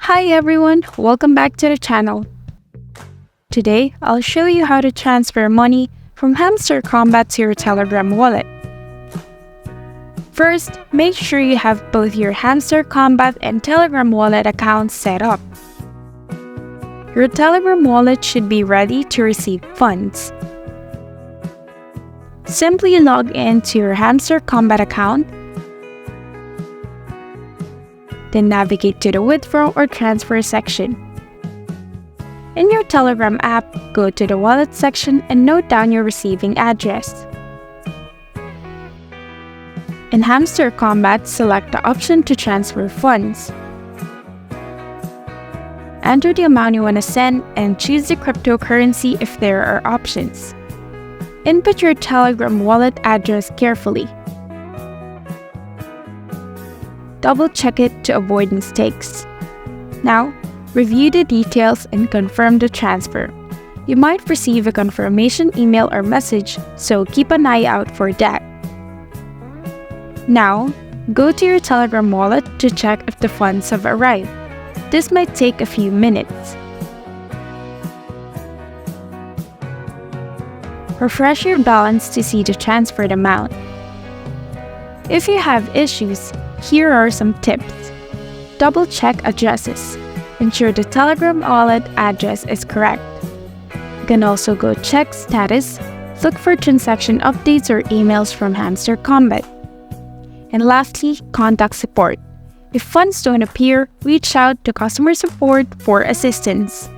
Hi everyone, welcome back to the channel. Today, I'll show you how to transfer money from Hamster Kombat to your Telegram wallet. First, make sure you have both your Hamster Kombat and Telegram wallet accounts set up. Your Telegram wallet should be ready to receive funds. Simply log in to your Hamster Kombat account, then navigate to the withdraw or transfer section. In your Telegram app, go to the wallet section and note down your receiving address. In Hamster Kombat, select the option to transfer funds. Enter the amount you want to send and choose the cryptocurrency if there are options. Input your Telegram wallet address carefully. Double-check it to avoid mistakes. Now, review the details and confirm the transfer. You might receive a confirmation email or message, so keep an eye out for that. Now, go to your Telegram wallet to check if the funds have arrived. This might take a few minutes. Refresh your balance to see the transferred amount. If you have issues, here are some tips. Double-check addresses. Ensure the Telegram wallet address is correct. You can also go check status, look for transaction updates or emails from Hamster Kombat. And lastly, contact support. If funds don't appear, reach out to customer support for assistance.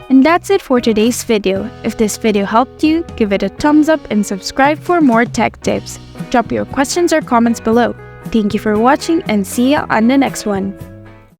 And that's it for today's video. If this video helped you, give it a thumbs up and subscribe for more tech tips. Drop your questions or comments below. Thank you for watching and see you on the next one.